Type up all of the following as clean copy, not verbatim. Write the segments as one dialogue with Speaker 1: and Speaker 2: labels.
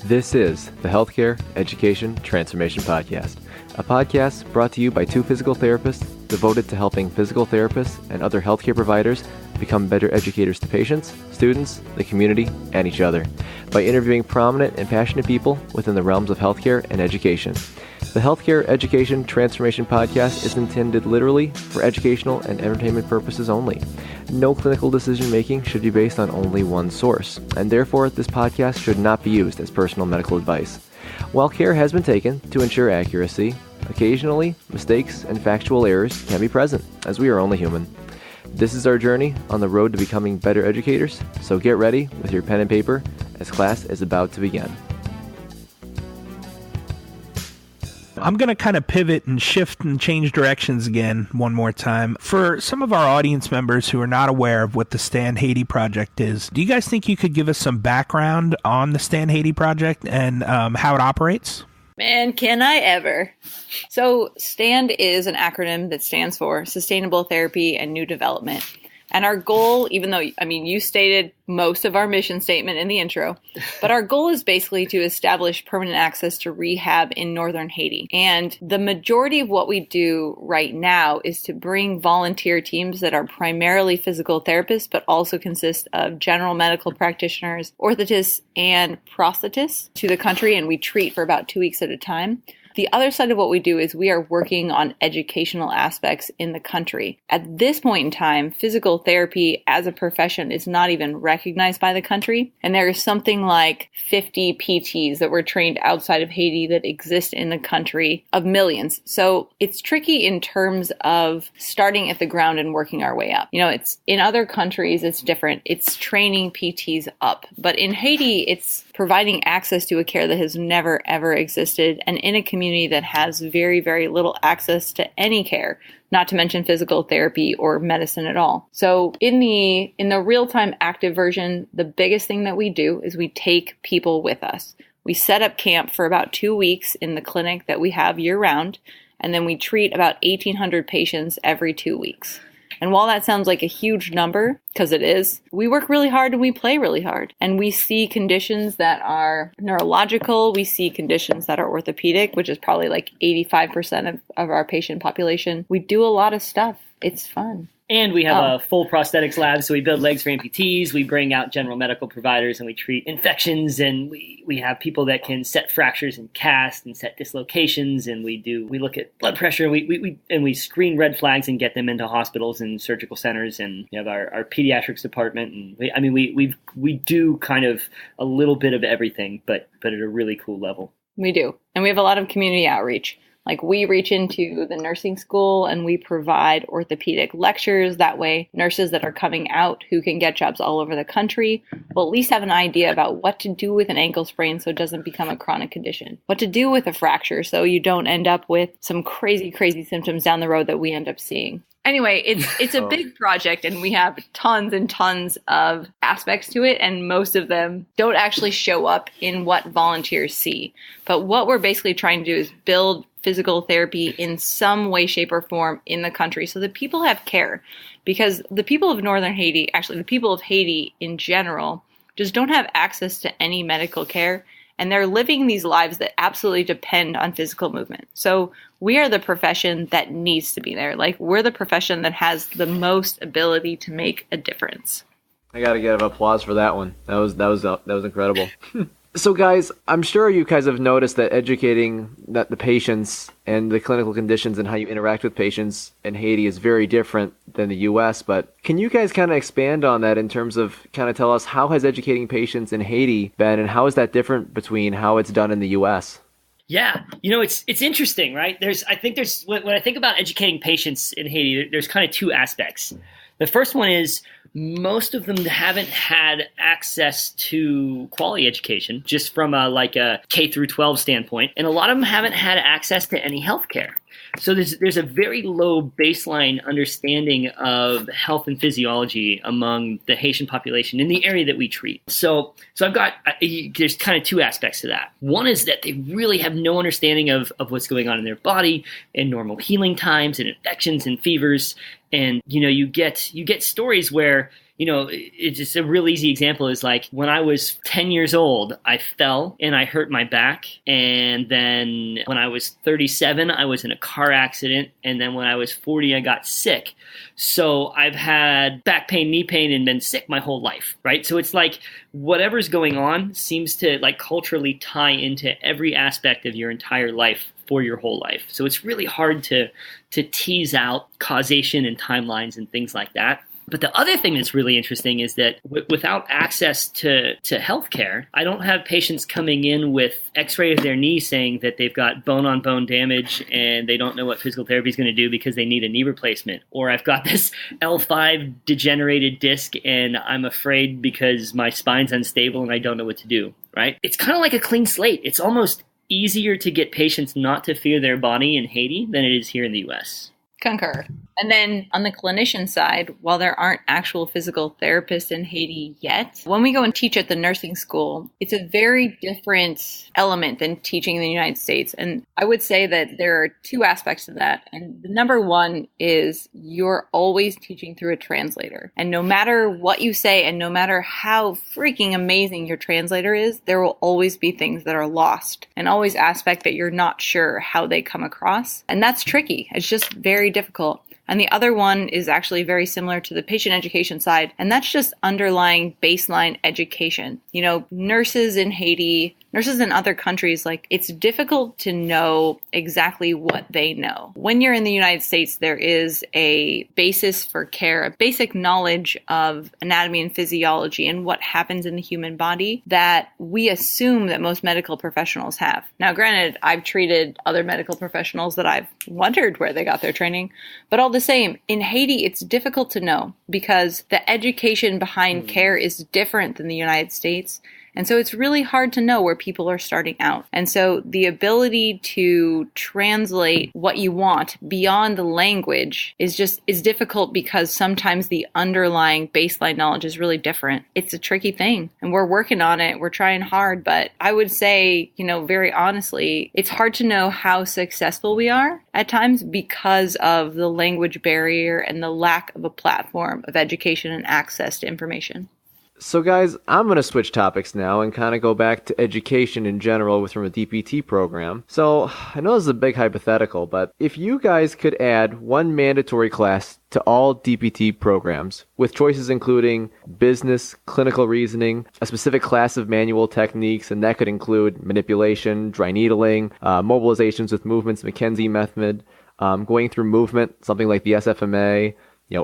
Speaker 1: This is the Healthcare Education Transformation Podcast, a podcast brought to you by two physical therapists devoted to helping physical therapists and other healthcare providers become better educators to patients, students, the community, and each other by interviewing prominent and passionate people within the realms of healthcare and education. The Healthcare Education Transformation Podcast is intended literally for educational and entertainment purposes only. No clinical decision-making should be based on only one source, and therefore this podcast should not be used as personal medical advice. While care has been taken to ensure accuracy, occasionally mistakes and factual errors can be present, as we are only human. This is our journey on the road to becoming better educators, so get ready with your pen and paper as class is about to begin.
Speaker 2: I'm going to kind of pivot and shift and change directions again one more time. For some of our audience members who are not aware of what the StanHaiti Project is, do you guys think you could give us some background on the StanHaiti Project and how it operates?
Speaker 3: Man, can I ever. So STAND is an acronym that stands for Sustainable Therapy and New Development. And our goal, even though, you stated most of our mission statement in the intro, but our goal is basically to establish permanent access to rehab in northern Haiti. And the majority of what we do right now is to bring volunteer teams that are primarily physical therapists, but also consist of general medical practitioners, orthotists, and prosthetists to the country, and we treat for about 2 weeks at a time. The other side of what we do is we are working on educational aspects in the country. At this point in time, physical therapy as a profession is not even recognized by the country. And there is something like 50 PTs that were trained outside of Haiti that exist in the country of millions. So it's tricky in terms of starting at the ground and working our way up. It's in other countries, it's different. It's training PTs up. But in Haiti, it's providing access to a care that has never, ever existed, and in a community that has very, very little access to any care, not to mention physical therapy or medicine at all. So in the real-time active version, the biggest thing that we do is we take people with us. We set up camp for about 2 weeks in the clinic that we have year-round, and then we treat about 1,800 patients every 2 weeks. And while that sounds like a huge number, because it is, we work really hard and we play really hard. And we see conditions that are neurological. We see conditions that are orthopedic, which is probably like 85% of our patient population. We do a lot of stuff. It's fun.
Speaker 4: And we have a full prosthetics lab, so we build legs for amputees, we bring out general medical providers, and we treat infections, and we have people that can set fractures and cast and set dislocations, and we look at blood pressure, and we screen red flags and get them into hospitals and surgical centers, and we have our pediatrics department, and we do kind of a little bit of everything, but at a really cool level.
Speaker 3: We do, and we have a lot of community outreach. Like we reach into the nursing school and we provide orthopedic lectures. That way, nurses that are coming out who can get jobs all over the country will at least have an idea about what to do with an ankle sprain so it doesn't become a chronic condition. What to do with a fracture so you don't end up with some crazy, crazy symptoms down the road that we end up seeing. Anyway, it's a big project and we have tons and tons of aspects to it, and most of them don't actually show up in what volunteers see. But what we're basically trying to do is build physical therapy in some way, shape, or form in the country so that people have care. Because the people of northern Haiti, actually the people of Haiti in general, just don't have access to any medical care. And they're living these lives that absolutely depend on physical movement. So we are the profession that needs to be there. Like we're the profession that has the most ability to make a difference.
Speaker 1: I gotta give applause for that one. That was incredible. So guys, I'm sure you guys have noticed that educating the patients and the clinical conditions and how you interact with patients in Haiti is very different than the U.S. But can you guys kind of expand on that in terms of kind of tell us how has educating patients in Haiti been, and how is that different between how it's done in the U.S.?
Speaker 4: Yeah, it's interesting, right? When I think about educating patients in Haiti, there's kind of two aspects. The first one is most of them haven't had access to quality education, just from a K through 12 standpoint, and a lot of them haven't had access to any healthcare. So there's a very low baseline understanding of health and physiology among the Haitian population in the area that we treat. So there's kind of two aspects to that. One is that they really have no understanding of what's going on in their body and normal healing times and infections and fevers. And, you get stories where, it's just a real easy example is like when I was 10 years old, I fell and I hurt my back. And then when I was 37, I was in a car accident. And then when I was 40, I got sick. So I've had back pain, knee pain, and been sick my whole life, right? So it's like whatever's going on seems to like culturally tie into every aspect of your entire life for your whole life. So it's really hard to tease out causation and timelines and things like that. But the other thing that's really interesting is that without access to healthcare, I don't have patients coming in with x-ray of their knee saying that they've got bone-on-bone damage and they don't know what physical therapy is going to do because they need a knee replacement. Or I've got this L5 degenerated disc and I'm afraid because my spine's unstable and I don't know what to do, right? It's kind of like a clean slate. It's almost easier to get patients not to fear their body in Haiti than it is here in the U.S.
Speaker 3: Concur. And then on the clinician side, while there aren't actual physical therapists in Haiti yet, when we go and teach at the nursing school, it's a very different element than teaching in the United States. And I would say that there are two aspects to that. And the number one is you're always teaching through a translator. And no matter what you say and no matter how freaking amazing your translator is, there will always be things that are lost and always aspect that you're not sure how they come across. And that's tricky. It's just very difficult. And the other one is actually very similar to the patient education side, and that's just underlying baseline education. Nurses in Haiti, nurses in other countries, like it's difficult to know exactly what they know. When you're in the United States, there is a basis for care, a basic knowledge of anatomy and physiology and what happens in the human body that we assume that most medical professionals have. Now, granted, I've treated other medical professionals that I've wondered where they got their training, but all the same, in Haiti, it's difficult to know because the education behind care is different than the United States. And so it's really hard to know where people are starting out. And so the ability to translate what you want beyond the language is difficult because sometimes the underlying baseline knowledge is really different. It's a tricky thing and we're working on it. We're trying hard, but I would say, very honestly, it's hard to know how successful we are at times because of the language barrier and the lack of a platform of education and access to information.
Speaker 1: So guys, I'm going to switch topics now and kind of go back to education in general from a DPT program. So I know this is a big hypothetical, but if you guys could add one mandatory class to all DPT programs, with choices including business, clinical reasoning, a specific class of manual techniques, and that could include manipulation, dry needling, mobilizations with movements, McKenzie method, going through movement, something like the SFMA,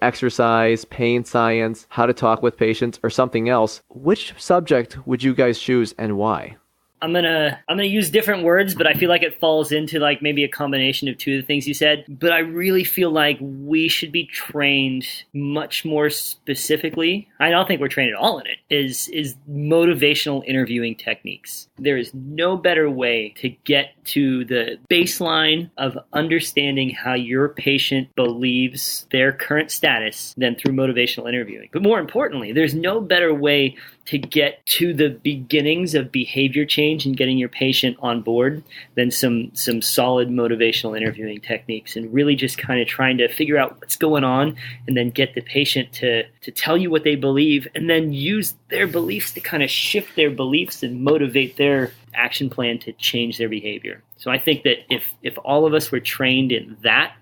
Speaker 1: exercise, pain science, how to talk with patients, or something else, which subject would you guys choose and why?
Speaker 4: I'm gonna use different words, but I feel like it falls into like maybe a combination of two of the things you said. But I really feel like we should be trained much more specifically. I don't think we're trained at all in it. Is motivational interviewing techniques. There is no better way to get to the baseline of understanding how your patient believes their current status than through motivational interviewing. But more importantly, there's no better way to get to the beginnings of behavior change and getting your patient on board than some solid motivational interviewing techniques, and really just kind of trying to figure out what's going on and then get the patient to tell you what they believe and then use their beliefs to kind of shift their beliefs and motivate their action plan to change their behavior. So I think that if all of us were trained in that,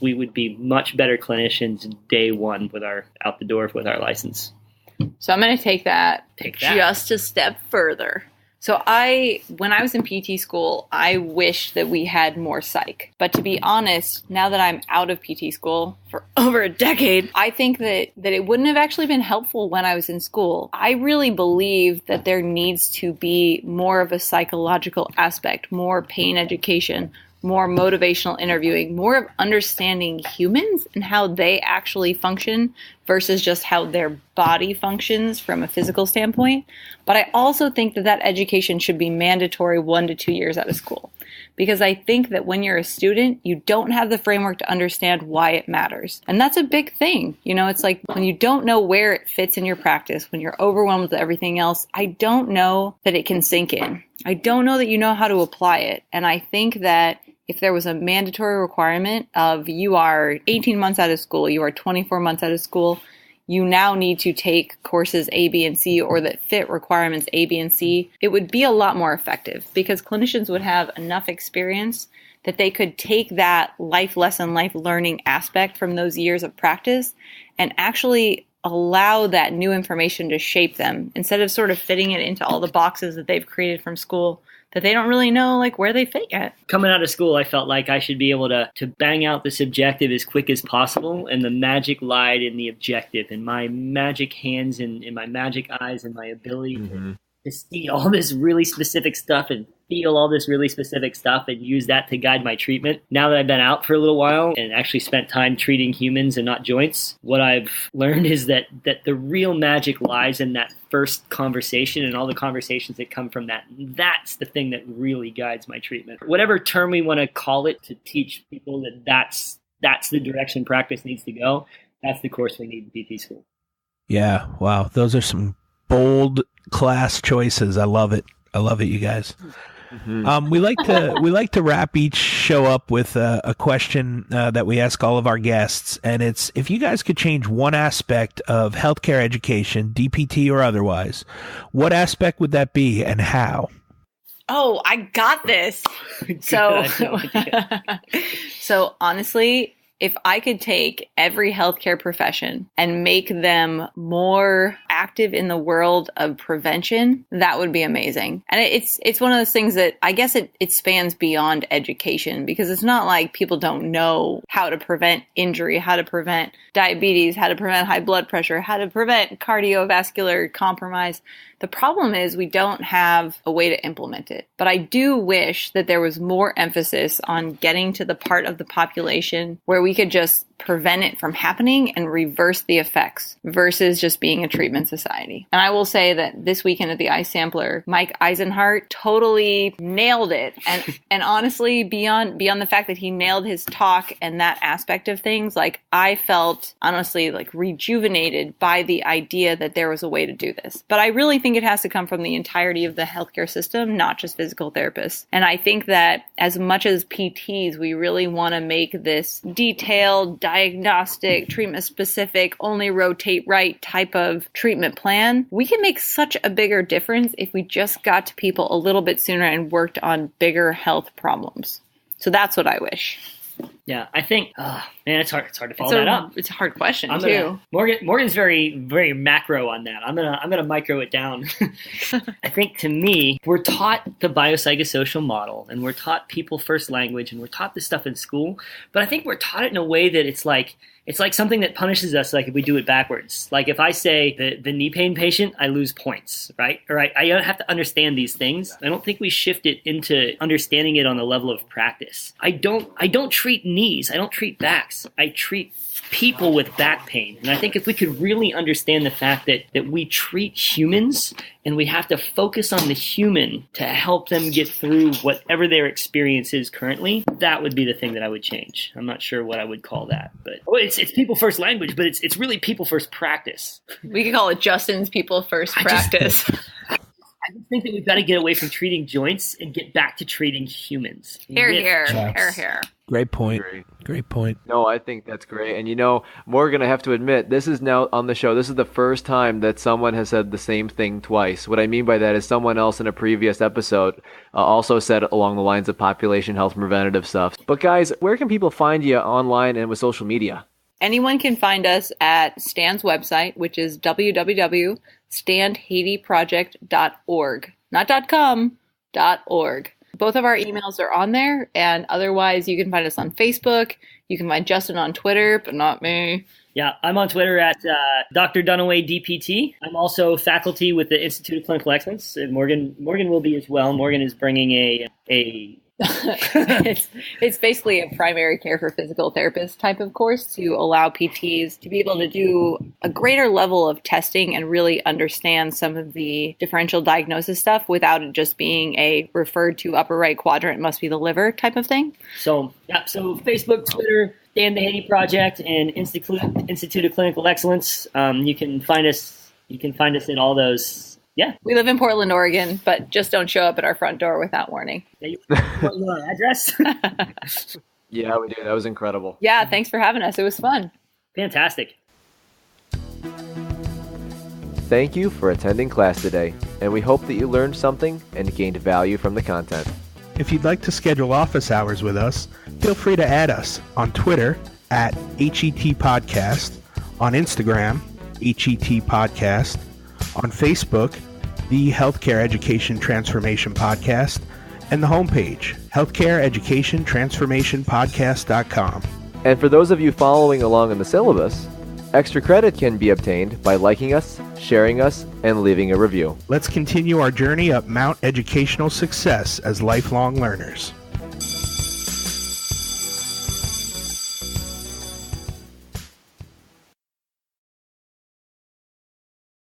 Speaker 4: we would be much better clinicians day one with our out the door with our license.
Speaker 3: So I'm going to take that just a step further. So when I was in PT school, I wish that we had more psych. But to be honest, now that I'm out of PT school for over a decade, I think that it wouldn't have actually been helpful when I was in school. I really believe that there needs to be more of a psychological aspect, more pain education, more motivational interviewing, more of understanding humans and how they actually function versus just how their body functions from a physical standpoint. But I also think that education should be mandatory 1 to 2 years out of school. Because I think that when you're a student, you don't have the framework to understand why it matters. And that's a big thing. It's like when you don't know where it fits in your practice, when you're overwhelmed with everything else, I don't know that it can sink in. I don't know that you know how to apply it. And I think that if there was a mandatory requirement of you are 18 months out of school, you are 24 months out of school, you now need to take courses A, B, and C, or that fit requirements A, B, and C, it would be a lot more effective because clinicians would have enough experience that they could take that life lesson, life learning aspect from those years of practice and actually allow that new information to shape them instead of sort of fitting it into all the boxes that they've created from school that they don't really know like where they fit yet.
Speaker 4: Coming out of school, I felt like I should be able to bang out this objective as quick as possible, and the magic lied in the objective, and my magic hands and my magic eyes and my ability to see all this really specific stuff and feel all this really specific stuff and use that to guide my treatment. Now that I've been out for a little while and actually spent time treating humans and not joints, what I've learned is that the real magic lies in that first conversation and all the conversations that come from that. That's the thing that really guides my treatment. Whatever term we want to call it to teach people that's the direction practice needs to go, that's the course we need in PT school.
Speaker 2: Yeah, wow. Those are some bold class choices. I love it. I love it, you guys. We like to wrap each show up with a question that we ask all of our guests, and it's if you guys could change one aspect of healthcare education, DPT or otherwise, what aspect would that be and how?
Speaker 3: Oh, I got this. So honestly, if I could take every healthcare profession and make them more active in the world of prevention, that would be amazing. And it's one of those things that I guess it spans beyond education, because it's not like people don't know how to prevent injury, how to prevent diabetes, how to prevent high blood pressure, how to prevent cardiovascular compromise. The problem is we don't have a way to implement it. But I do wish that there was more emphasis on getting to the part of the population where we could just prevent it from happening and reverse the effects versus just being a treatment society. And I will say that this weekend at the Eye Sampler, Mike Eisenhart totally nailed it. And honestly, beyond the fact that he nailed his talk and that aspect of things, like I felt honestly like rejuvenated by the idea that there was a way to do this. But I really think it has to come from the entirety of the healthcare system, not just physical therapists. And I think that as much as PTs, we really want to make this detailed, diagnostic, treatment specific, only rotate right type of treatment plan, we can make such a bigger difference if we just got to people a little bit sooner and worked on bigger health problems. So that's what I wish.
Speaker 4: Yeah, I think, man, it's hard to follow that up.
Speaker 3: It's a hard question too.
Speaker 4: Morgan's very, very macro on that. I'm gonna micro it down. I think to me, we're taught the biopsychosocial model, and we're taught people first language, and we're taught this stuff in school. But I think we're taught it in a way that it's like something that punishes us, like if we do it backwards. Like if I say the knee pain patient, I lose points, right? Or I have to understand these things. I don't think we shift it into understanding it on the level of practice. I don't treat knees. I don't treat backs. I treat people with back pain. And I think if we could really understand the fact that we treat humans and we have to focus on the human to help them get through whatever their experience is currently, that would be the thing that I would change. I'm not sure what I would call that, but it's people first language, but it's really people first practice.
Speaker 3: We could call it Justin's people first practice.
Speaker 4: I just think that we've got to get away from treating joints and get back to treating humans.
Speaker 3: Here.
Speaker 2: Great point. Great point.
Speaker 1: No, I think that's great. And Morgan, I have to admit, this is now on the show. This is the first time that someone has said the same thing twice. What I mean by that is someone else in a previous episode also said along the lines of population health and preventative stuff. But guys, where can people find you online and with social media?
Speaker 3: Anyone can find us at Stan's website, which is www.StanHaitiProject.org. Not .com, .org. Both of our emails are on there, and otherwise you can find us on Facebook. You can find Justin on Twitter, but not me.
Speaker 4: Yeah, I'm on Twitter at Dr. Dunaway DPT. I'm also faculty with the Institute of Clinical Excellence, and Morgan will be as well. Morgan is bringing a
Speaker 3: it's basically a primary care for physical therapists type of course to allow PTs to be able to do a greater level of testing and really understand some of the differential diagnosis stuff without it just being a referred to upper right quadrant must be the liver type of thing.
Speaker 4: So Facebook, Twitter, StanHaiti Project, and Institute of Clinical Excellence. You can find us at all those Yeah.
Speaker 3: We live in Portland, Oregon, but just don't show up at our front door without warning.
Speaker 4: You want an address?
Speaker 1: Yeah, we do. That was incredible.
Speaker 3: Yeah, thanks for having us. It was fun.
Speaker 4: Fantastic.
Speaker 1: Thank you for attending class today, and we hope that you learned something and gained value from the content.
Speaker 2: If you'd like to schedule office hours with us, feel free to add us on Twitter at HET Podcast, on Instagram, HET Podcast, on Facebook, the Healthcare Education Transformation Podcast, and the homepage, healthcareeducationtransformationpodcast.com.
Speaker 1: And for those of you following along in the syllabus, extra credit can be obtained by liking us, sharing us, and leaving a review.
Speaker 2: Let's continue our journey up Mount Educational Success as lifelong learners.